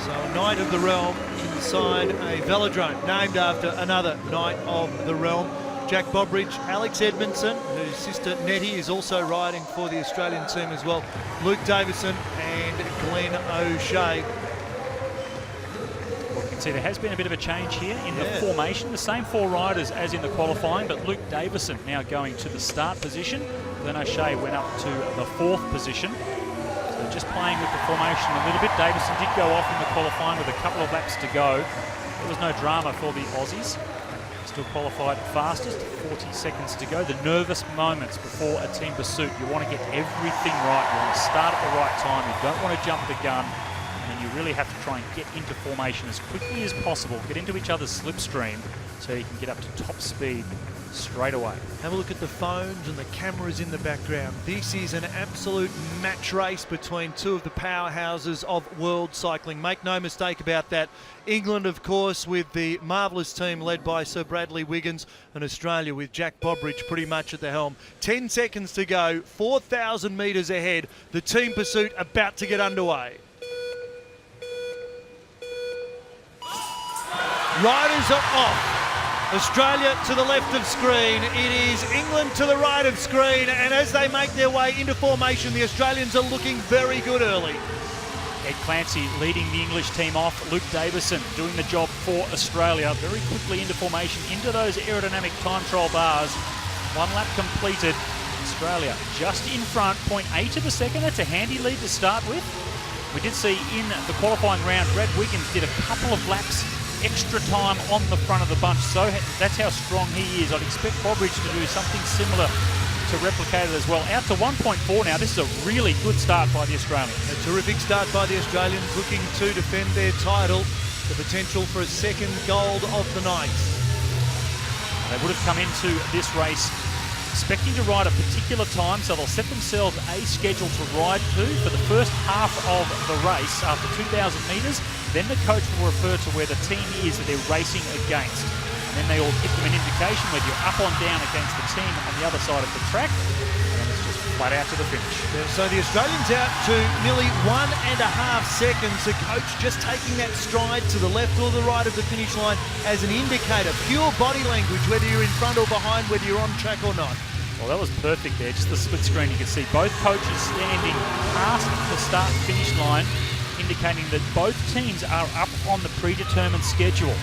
So a Knight of the Realm inside a velodrome named after another Knight of the Realm. Jack Bobridge, Alex Edmondson, whose sister Nettie is also riding for the Australian team as well. Luke Davison and Glenn O'Shea. Well, you can see there has been a bit of a change here in the formation. The same 4 riders as in the qualifying, but Luke Davison now going to the start position. Glenn O'Shea went up to the 4th position. So just playing with the formation a little bit. Davison did go off in the qualifying with a couple of laps to go. There was no drama for the Aussies. Still qualified fastest, 40 seconds to go. The nervous moments before a team pursuit. You want to get everything right. You want to start at the right time. You don't want to jump the gun. And then you really have to try and get into formation as quickly as possible. Get into each other's slipstream so you can get up to top speed straight away. Have a look at the phones and the cameras in the background. This is an absolute match race between 2 of the powerhouses of world cycling. Make no mistake about that. England, of course, with the marvellous team led by Sir Bradley Wiggins, and Australia with Jack Bobridge pretty much at the helm. 10 seconds to go, 4,000 metres ahead. The team pursuit about to get underway. Riders are off. Australia to the left of screen. It is England to the right of screen. And as they make their way into formation, the Australians are looking very good early. Ed Clancy leading the English team off. Luke Davison doing the job for Australia. Very quickly into formation, into those aerodynamic time trial bars. 1 lap completed. Australia just in front, 0.8 of a second. That's a handy lead to start with. We did see in the qualifying round, Brad Wiggins did a couple of laps extra time on the front of the bunch, so that's how strong he is. I'd expect Bobridge to do something similar to replicate it as well. Out to 1.4 now. This is a really good start by the Australians. A terrific start by the Australians, looking to defend their title. The potential for a 2nd gold of the night. They would have come into this race expecting to ride a particular time, so they'll set themselves a schedule to ride to for the first half of the race after 2,000 metres. Then the coach will refer to where the team is that they're racing against. And then they all give them an indication whether you're up or down against the team on the other side of the track. And then it's just flat out to the finish. So the Australians out to nearly 1.5 seconds. The coach just taking that stride to the left or the right of the finish line as an indicator. Pure body language, whether you're in front or behind, whether you're on track or not. Well, that was perfect there. Just the split screen. You can see both coaches standing past the start-finish line, indicating that both teams are up on the predetermined schedule.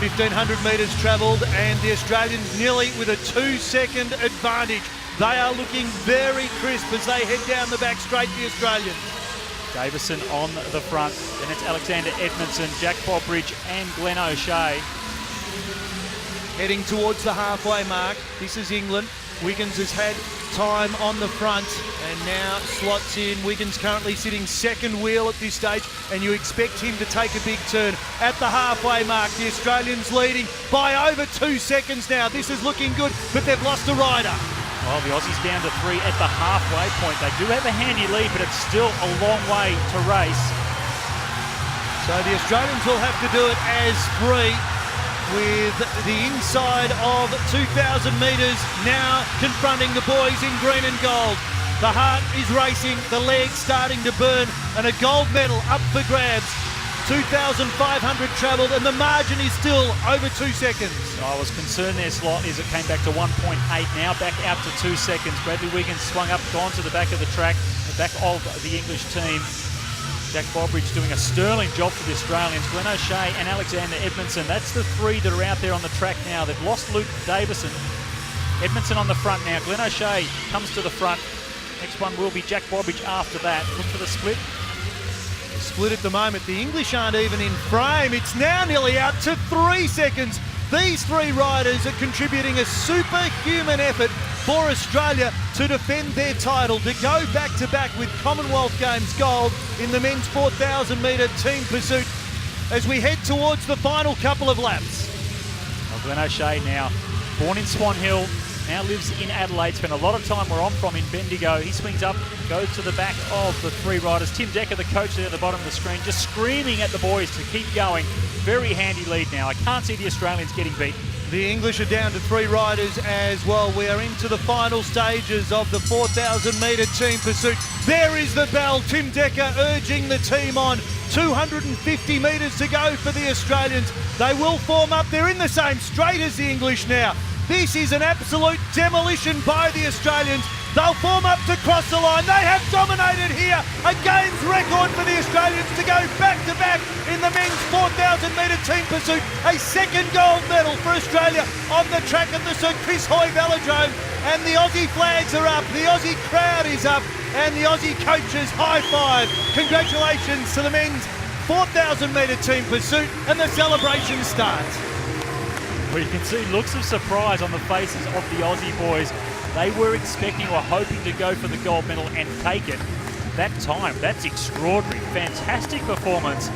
1,500 metres travelled, and the Australians nearly with a 2-second advantage. They are looking very crisp as they head down the back straight, the Australians. Davison on the front, then it's Alexander Edmondson, Jack Bobridge and Glenn O'Shea. Heading towards the halfway mark. This is England. Wiggins has had time on the front and now slots in. Wiggins currently sitting 2nd wheel at this stage, and you expect him to take a big turn at the halfway mark. The Australians leading by over 2 seconds now. This is looking good, but they've lost a rider. Well, the Aussies down to 3 at the halfway point. They do have a handy lead, but it's still a long way to race. So the Australians will have to do it as 3. With the inside of 2,000 metres now confronting the boys in green and gold. The heart is racing, the legs starting to burn, and a gold medal up for grabs. 2,500 travelled, and the margin is still over 2 seconds. I was concerned there, Slot, as it came back to 1.8, now back out to 2 seconds. Bradley Wiggins swung up, gone to the back of the track, the back of the English team. Jack Bobridge doing a sterling job for the Australians. Glenn O'Shea and Alexander Edmondson. That's the 3 that are out there on the track now. They've lost Luke Davison. Edmondson on the front now. Glenn O'Shea comes to the front. Next one will be Jack Bobridge after that. Look for the split. The split at the moment. The English aren't even in frame. It's now nearly out to 3 seconds. These 3 riders are contributing a superhuman effort for Australia to defend their title, to go back-to-back with Commonwealth Games gold in the men's 4,000 metre team pursuit as we head towards the final couple of laps. Well, Glenn O'Shea now, born in Swan Hill, now lives in Adelaide, spent a lot of time where I'm from in Bendigo. He swings up, goes to the back of the 3 riders. Tim Decker, the coach there at the bottom of the screen, just screaming at the boys to keep going. Very handy lead now. I can't see the Australians getting beat. The English are down to 3 riders as well. We are into the final stages of the 4,000 metre team pursuit. There is the bell. Tim Decker urging the team on. 250 metres to go for the Australians. They will form up. They're in the same straight as the English now. This is an absolute demolition by the Australians. They'll form up to cross the line. They have dominated here. A games record for the Australians to go back-to-back in the men's 4,000 metre team pursuit. A second gold medal for Australia on the track at the Sir Chris Hoy Velodrome. And the Aussie flags are up. The Aussie crowd is up. And the Aussie coaches high five. Congratulations to the men's 4,000 metre team pursuit. And the celebration starts. Well, you can see looks of surprise on the faces of the Aussie boys. They were expecting or hoping to go for the gold medal and take it. That time, that's extraordinary. Fantastic performance.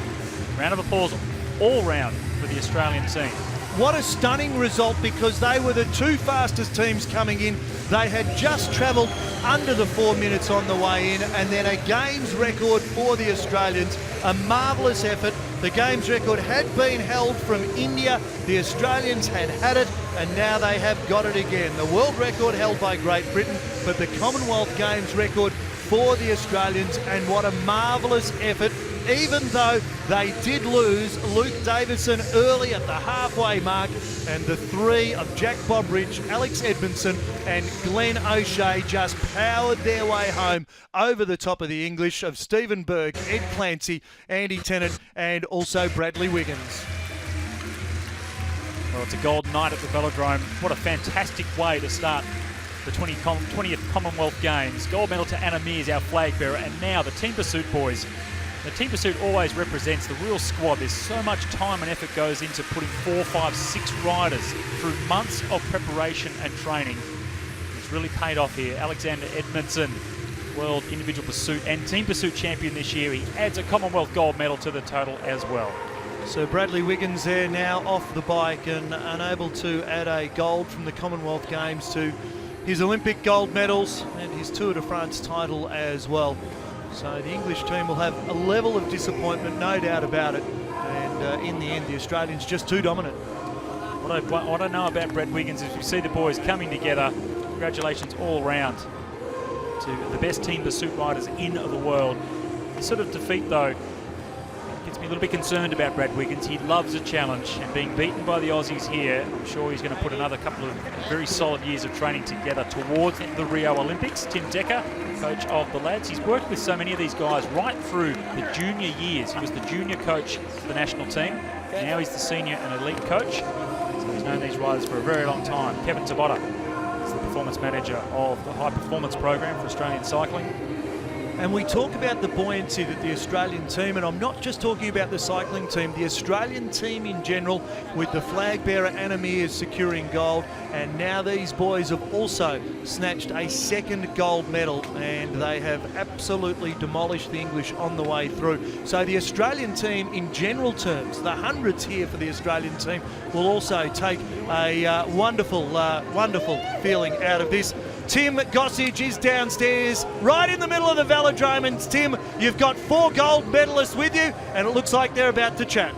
Round of applause all round for the Australian team. What a stunning result, because they were the 2 fastest teams coming in. They had just travelled under the 4 minutes on the way in, and then a games record for the Australians. A marvellous effort. The games record had been held from India. The Australians had it, and now they have got it again. The world record held by Great Britain, but the Commonwealth Games record for the Australians, and what a marvellous effort. Even though they did lose Luke Davison early at the halfway mark, and the 3 of Jack Bobridge, Alex Edmondson and Glenn O'Shea just powered their way home over the top of the English of Stephen Burke, Ed Clancy, Andy Tennant and also Bradley Wiggins. Well, it's a gold night at the Velodrome. What a fantastic way to start the 20th Commonwealth Games. Gold medal to Anna Mears, our flag bearer, and now the team pursuit boys. The team pursuit always represents the real squad. There's so much time and effort goes into putting 4, 5, 6 riders through months of preparation and training. It's really paid off here. Alexander Edmondson, world individual pursuit and team pursuit champion this year. He adds a Commonwealth gold medal to the total as well. So Bradley Wiggins there now off the bike and unable to add a gold from the Commonwealth Games to his Olympic gold medals and his Tour de France title as well. So the English team will have a level of disappointment, no doubt about it. And in the end, the Australians just too dominant. What I know about Brad Wiggins is we see the boys coming together. Congratulations all round to the best team pursuit riders in the world. This sort of defeat, though, gets me a little bit concerned about Brad Wiggins. He loves a challenge, and being beaten by the Aussies here, I'm sure he's going to put another couple of very solid years of training together towards the Rio Olympics. Tim Decker, coach of the lads, he's worked with so many of these guys right through the junior years. He was the junior coach for the national team. Now he's the senior and elite coach. So he's known these riders for a very long time. Kevin Tabata is the performance manager of the high performance program for Australian cycling. And we talk about the buoyancy that the Australian team, and I'm not just talking about the cycling team, the Australian team in general, with the flag bearer Anna Mears securing gold, and now these boys have also snatched a second gold medal, and they have absolutely demolished the English on the way through. So the Australian team in general terms, the hundreds here for the Australian team, will also take a wonderful feeling out of this. Tim Gossage is downstairs, right in the middle of the velodrome, and Tim, you've got 4 gold medalists with you, and it looks like they're about to chat.